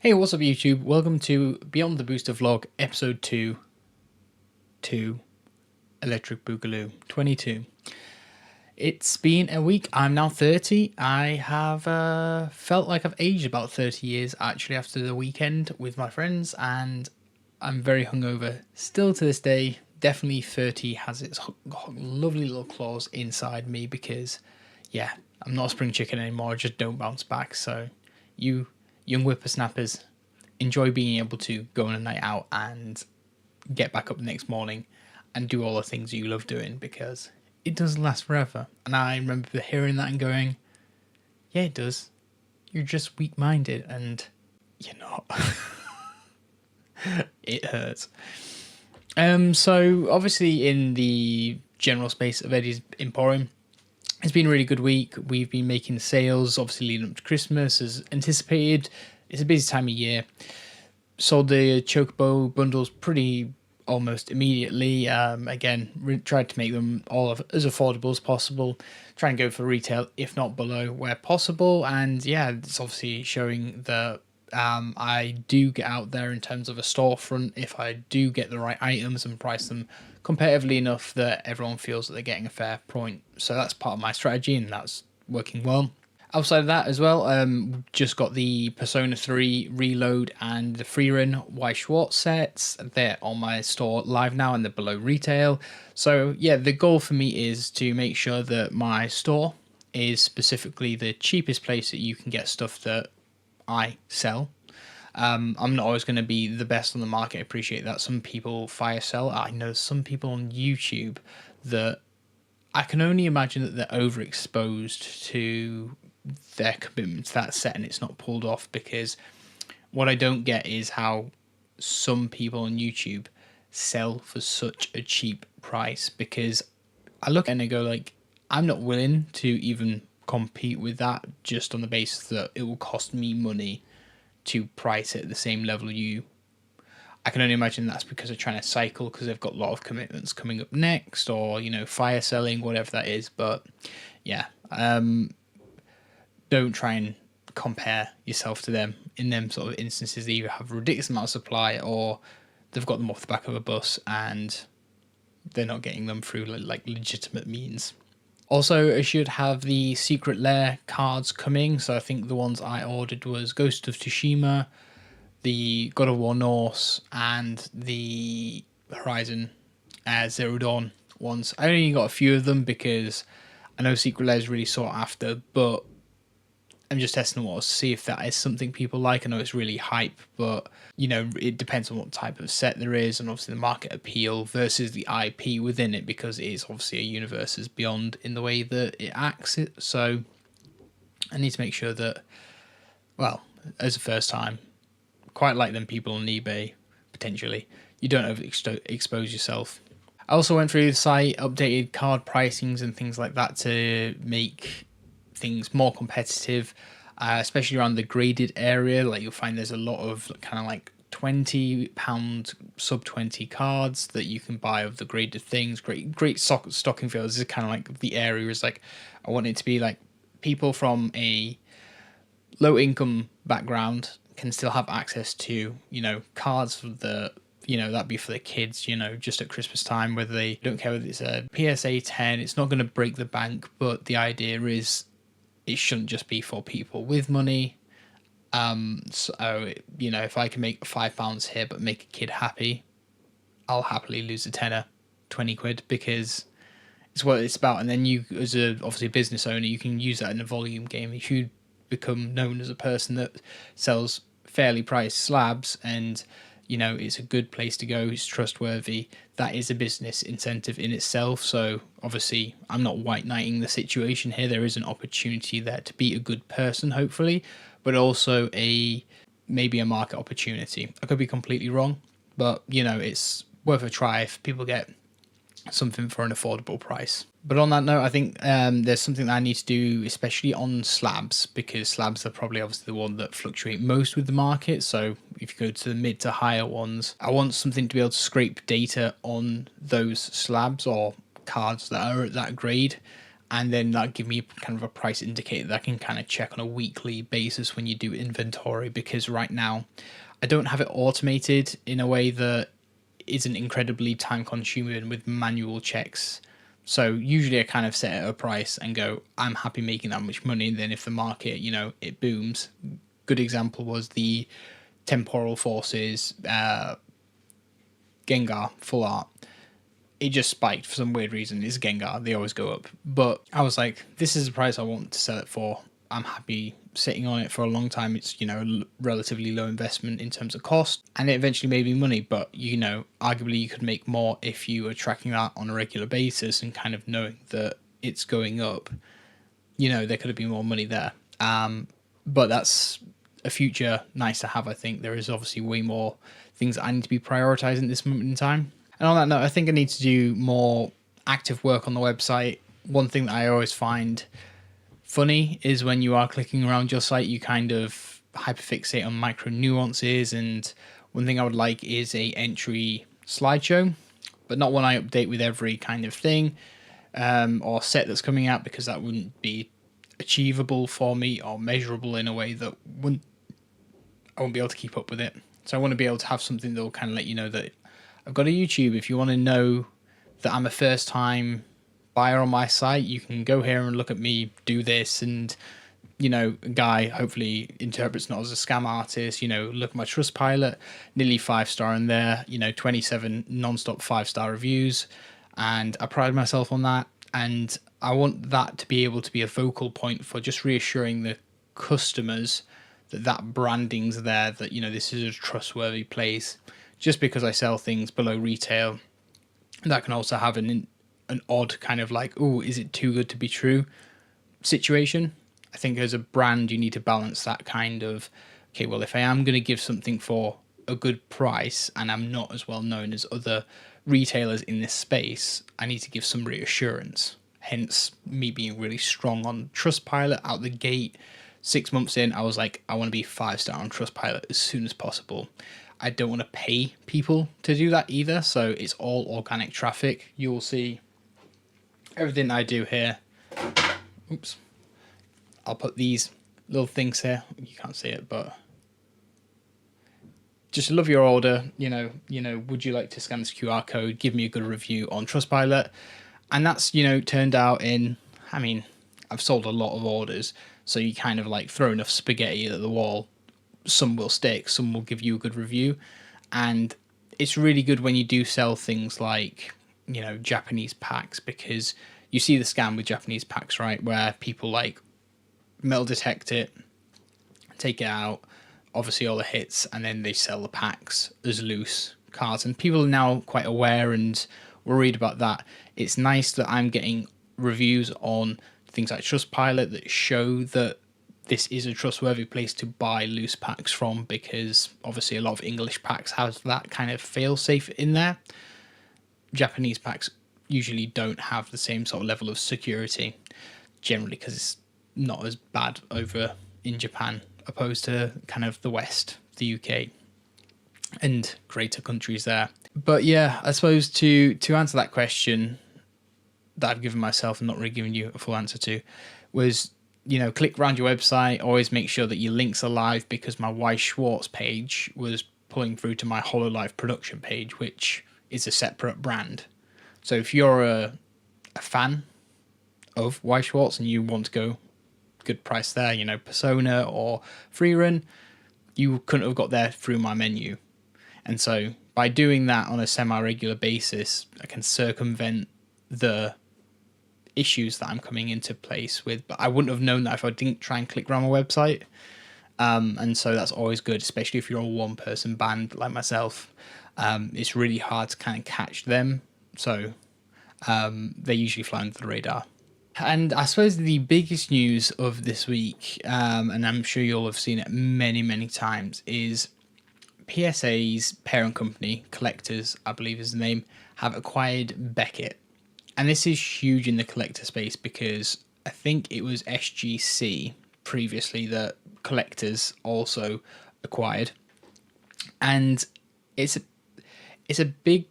Hey, what's up YouTube? Welcome to Beyond the Booster Vlog, episode 2, Electric Boogaloo 22. It's been a week. I'm now 30. I have felt like I've aged about 30 years actually after the weekend with my friends, and I'm very hungover still to this day. Definitely 30 has its lovely little claws inside me because, yeah, I'm not a spring chicken anymore. I just don't bounce back. So you young whippersnappers, enjoy being able to go on a night out and get back up the next morning and do all the things you love doing, because it does last forever. And I remember hearing that and going, yeah, it does. You're just weak-minded, and you're not. It hurts. So obviously in the general space of Eddys Emporium, it's been a really good week. We've been making sales, obviously leading up to Christmas as anticipated. It's a busy time of year. Sold the Chocobo bundles pretty almost immediately. Again, tried to make them all as affordable as possible. Try and go for retail, if not below, where possible. And yeah, it's obviously showing that I do get out there in terms of a storefront if I do get the right items and price them competitively enough that everyone feels that they're getting a fair point. So that's part of my strategy, and that's working well. Outside of that as well, just got the Persona 3 Reload and the Freerun Y Schwartz sets. They're on my store live now and they're below retail. So yeah, the goal for me is to make sure that my store is specifically the cheapest place that you can get stuff that I sell. I'm not always going to be the best on the market. I appreciate that. Some people fire sell. I know some people on YouTube that I can only imagine that they're overexposed to their commitment to that set and it's not pulled off, because what I don't get is how some people on YouTube sell for such a cheap price, because I look and I go like, I'm not willing to even compete with that just on the basis that it will cost me money to price it at the same level you. I can only imagine that's because they're trying to cycle because they've got a lot of commitments coming up next, or, you know, fire selling, whatever that is. But yeah, don't try and compare yourself to them in them sort of instances. They either have a ridiculous amount of supply or they've got them off the back of a bus and they're not getting them through like legitimate means. Also, I should have the Secret Lair cards coming. So I think the ones I ordered was Ghost of Tsushima, the God of War Norse, and the Horizon Zero Dawn ones. I only got a few of them because I know Secret Lair is really sought after, but I'm just testing the waters to see if that is something people like. I know it's really hype, but, you know, it depends on what type of set there is and obviously the market appeal versus the IP within it, because it is obviously a universe is beyond in the way that it acts it. So I need to make sure that, well, as a first time, quite like them people on eBay, potentially, you don't overexpose yourself. I also went through the site, updated card pricings and things like that to make things more competitive, especially around the graded area. Like, you'll find there's a lot of kind of like £20 sub 20 cards that you can buy of the graded things. Great stocking fields. This is kind of like the area is like, I want it to be like people from a low income background can still have access to, you know, cards for the, you know, that'd be for the kids, you know, just at Christmas time, whether they don't care whether it's a PSA 10, it's not going to break the bank, but the idea is it shouldn't just be for people with money. So, you know, if I can make £5 here but make a kid happy, I'll happily lose a tenner, 20 quid, because it's what it's about. And then you, as a obviously a business owner, you can use that in a volume game. If you become known as a person that sells fairly priced slabs and, you know, it's a good place to go, it's trustworthy, that is a business incentive in itself. So obviously I'm not white knighting the situation here. There is an opportunity there to be a good person, hopefully, but also maybe a market opportunity. I could be completely wrong, but, you know, it's worth a try if people get something for an affordable price. But on that note, I think there's something that I need to do, especially on slabs, because slabs are probably obviously the one that fluctuate most with the market. So if you go to the mid to higher ones, I want something to be able to scrape data on those slabs or cards that are at that grade and then that give me kind of a price indicator that I can kind of check on a weekly basis when you do inventory, because right now I don't have it automated in a way that isn't incredibly time consuming with manual checks. So usually I kind of set at a price and go, I'm happy making that much money. And then if the market, it booms. Good example was the Temporal Forces Gengar full art. It just spiked for some weird reason. It's Gengar, they always go up. But I was like, this is the price I want to sell it for. I'm happy sitting on it for a long time. It's, relatively low investment in terms of cost, and it eventually made me money. But, arguably you could make more if you were tracking that on a regular basis and kind of knowing that it's going up. There could have been more money there. But that's a future nice to have, I think. There is obviously way more things I need to be prioritizing at this moment in time. And on that note, I think I need to do more active work on the website. One thing that I always find funny is when you are clicking around your site, you kind of hyperfixate on micro nuances. And one thing I would like is a entry slideshow, but not one I update with every kind of thing or set that's coming out, because that wouldn't be achievable for me or measurable in a way that I won't be able to keep up with it. So I want to be able to have something that will kind of let you know that I've got a YouTube. If you want to know that I'm a first time buyer on my site, you can go here and look at me do this. And, a guy hopefully interprets not as a scam artist, look at my Trustpilot, nearly 5-star in there, 27 non-stop 5-star reviews. And I pride myself on that. And I want that to be able to be a focal point for just reassuring the customers that branding's there, that, this is a trustworthy place. Just because I sell things below retail, that can also have an odd kind of like, oh, is it too good to be true situation. I think as a brand, you need to balance that kind of, okay, well, if I am going to give something for a good price and I'm not as well known as other retailers in this space, I need to give some reassurance. Hence me being really strong on Trustpilot out the gate. 6 months in, I was like, I want to be 5-star on Trustpilot as soon as possible. I don't want to pay people to do that either, so it's all organic traffic. You'll see everything I do here. Oops. I'll put these little things here. You can't see it, but just love your order. Would you like to scan this QR code? Give me a good review on Trustpilot. And that's, turned out in, I've sold a lot of orders, so you kind of like throw enough spaghetti at the wall. Some will stick, some will give you a good review. And it's really good when you do sell things like, Japanese packs, because you see the scam with Japanese packs, right? Where people like metal detect it, take it out, obviously all the hits, and then they sell the packs as loose cards. And people are now quite aware and worried about that. It's nice that I'm getting reviews on things like Trustpilot that show that this is a trustworthy place to buy loose packs from, because obviously a lot of English packs have that kind of fail-safe in there. Japanese packs usually don't have the same sort of level of security, generally because it's not as bad over in Japan opposed to kind of the West, the UK, and greater countries there. But yeah, I suppose to answer that question that I've given myself and not really giving you a full answer to was, click around your website, always make sure that your links are live, because my Y Schwartz page was pulling through to my HoloLive production page, which is a separate brand. So if you're a fan of Y Schwartz and you want to go good price there, Persona or Freerun, you couldn't have got there through my menu. And so by doing that on a semi-regular basis, I can circumvent the issues that I'm coming into place with. But I wouldn't have known that if I didn't try and click around my website. And so that's always good, especially if you're a one-person band like myself. It's really hard to kind of catch them. So they usually fly under the radar. And I suppose the biggest news of this week, and I'm sure you'll have seen it many, many times, is PSA's parent company, Collectors, I believe is the name, have acquired Beckett. And this is huge in the collector space, because I think it was SGC previously that Collectors also acquired. And it's a big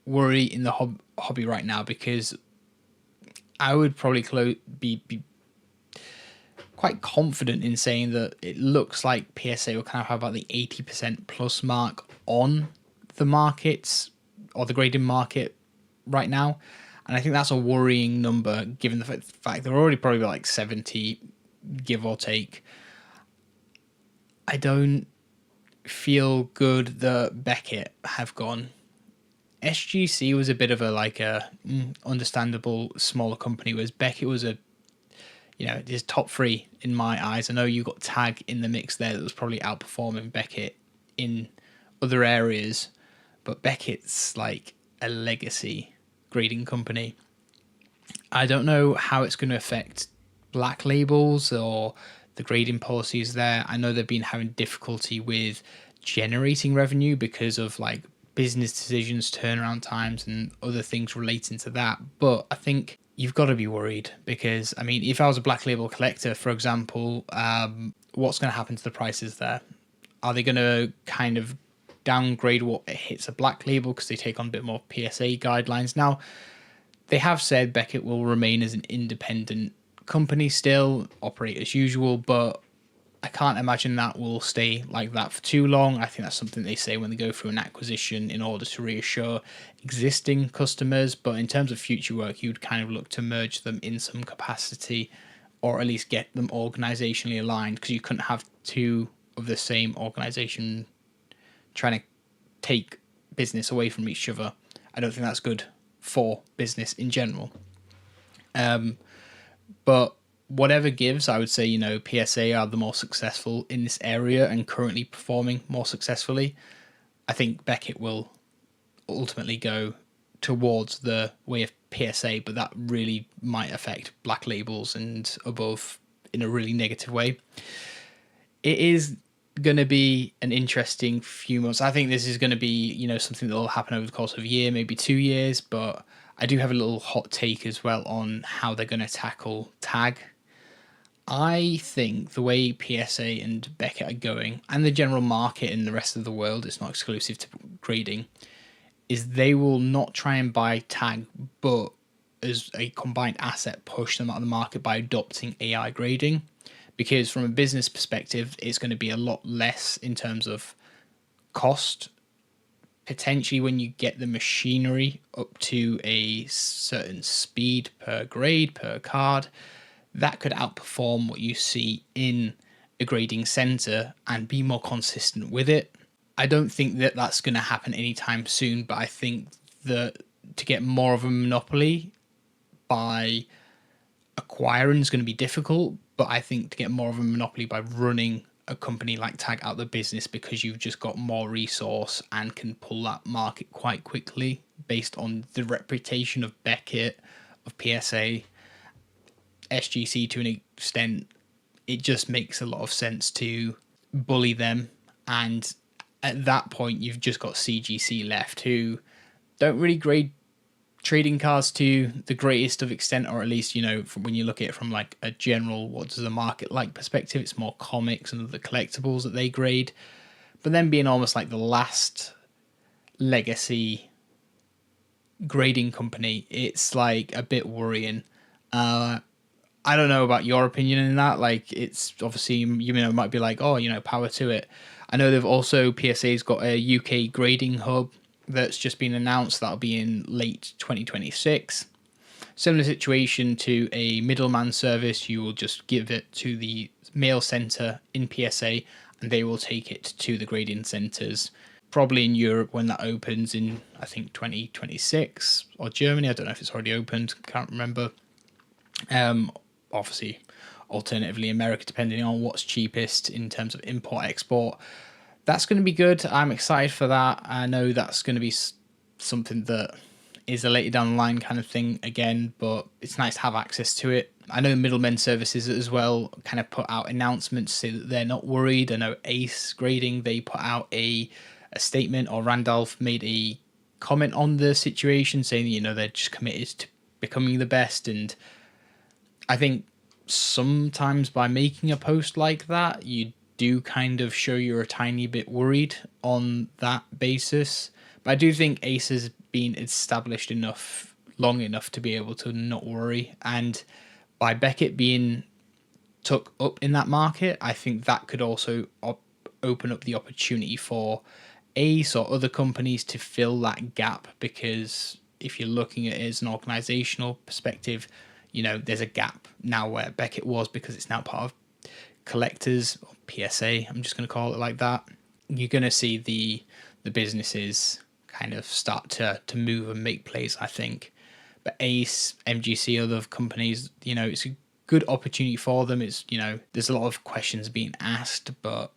worry in the hobby right now, because I would probably be quite confident in saying that it looks like PSA will kind of have about the 80% plus mark on the markets or the grading market right now. And I think that's a worrying number given the fact they're already probably like 70, give or take. I don't feel good that Beckett have gone. SGC was a bit of a understandable smaller company, whereas Beckett was his top three in my eyes. I know you got Tag in the mix there that was probably outperforming Beckett in other areas, but Beckett's like a legacy grading company. I don't know how it's going to affect black labels or the grading policies there. I know they've been having difficulty with generating revenue because of like business decisions, turnaround times, and other things relating to that. But I think you've got to be worried because, I mean, if I was a black label collector, for example, what's going to happen to the prices there? Are they going to kind of downgrade what hits a black label because they take on a bit more PSA guidelines? Now, they have said Beckett will remain as an independent company still, operate as usual, but I can't imagine that will stay like that for too long. I think that's something they say when they go through an acquisition in order to reassure existing customers. But in terms of future work, you'd kind of look to merge them in some capacity or at least get them organizationally aligned, because you couldn't have two of the same organization trying to take business away from each other. I don't think that's good for business in general. But whatever gives, I would say, PSA are the more successful in this area and currently performing more successfully. I think Beckett will ultimately go towards the way of PSA, but that really might affect black labels and above in a really negative way. It is going to be an interesting few months. I think this is going to be, something that will happen over the course of a year, maybe 2 years, but I do have a little hot take as well on how they're going to tackle Tag. I think the way PSA and Beckett are going, and the general market in the rest of the world, it's not exclusive to grading, is they will not try and buy Tag, but as a combined asset, push them out of the market by adopting AI grading. Because from a business perspective, it's going to be a lot less in terms of cost. Potentially, when you get the machinery up to a certain speed per grade, per card, that could outperform what you see in a grading center and be more consistent with it. I don't think that that's going to happen anytime soon, but I think that to get more of a monopoly by acquiring is going to be difficult, but I think to get more of a monopoly by running a company like Tag out of the business, because you've just got more resource and can pull that market quite quickly based on the reputation of Beckett, of PSA, SGC to an extent. It just makes a lot of sense to bully them, and at that point you've just got CGC left, who don't really grade trading cards to the greatest of extent, or at least, from when you look at it from like a general what does the market like perspective, it's more comics and the collectibles that they grade. But then being almost like the last legacy grading company, it's like a bit worrying. I don't know about your opinion in that. Like, it's obviously, might be like, oh, power to it. I know they've also, PSA's got a UK grading hub that's just been announced. That'll be in late 2026. Similar situation to a middleman service. You will just give it to the mail center in PSA and they will take it to the grading centers, probably in Europe when that opens in, I think, 2026, or Germany. I don't know if it's already opened. Can't remember. Obviously, alternatively America, depending on what's cheapest in terms of import export. That's going to be good. I'm excited for that. I know that's going to be something that is a later down the line kind of thing again, but it's nice to have access to it. I know middlemen services as well kind of put out announcements to say that they're not worried. I know Ace Grading, they put out a statement, or Randolph made a comment on the situation saying, they're just committed to becoming the best. And I think sometimes by making a post like that, you do kind of show you're a tiny bit worried on that basis. But I do think Ace has been established enough long enough to be able to not worry. And by Beckett being took up in that market, I think that could also open up the opportunity for Ace or other companies to fill that gap, because if you're looking at it as an organizational perspective, you know, there's a gap now where Beckett was, because it's now part of Collectors, or PSA, I'm just going to call it like that. You're going to see the businesses kind of start to move and make plays, I think. But Ace, MGC, other companies, you know, it's a good opportunity for them. It's, you know, there's a lot of questions being asked, but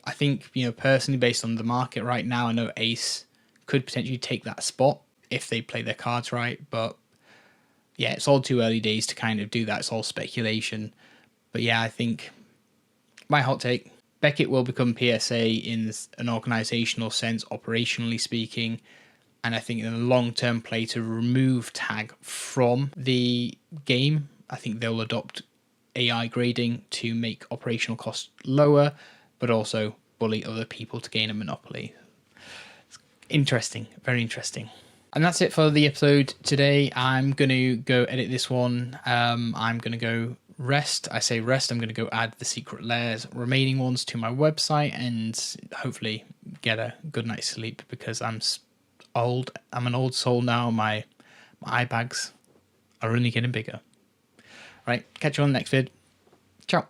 I think, you know, personally, based on the market right now, I know Ace could potentially take that spot if they play their cards right. But yeah, it's all too early days to kind of do that. It's all speculation. But yeah, I think my hot take, Beckett will become PSA in an organizational sense, operationally speaking. And I think in a long-term play to remove tag from the game, I think they'll adopt AI grading to make operational costs lower, but also bully other people to gain a monopoly. It's interesting, very interesting. And that's it for the episode today. I'm going to go edit this one. I'm going to go rest. I say rest. I'm going to go add the secret layers, remaining ones, to my website, and hopefully get a good night's sleep, because I'm old. I'm an old soul now. My eye bags are only getting bigger. Right, catch you on the next vid. Ciao.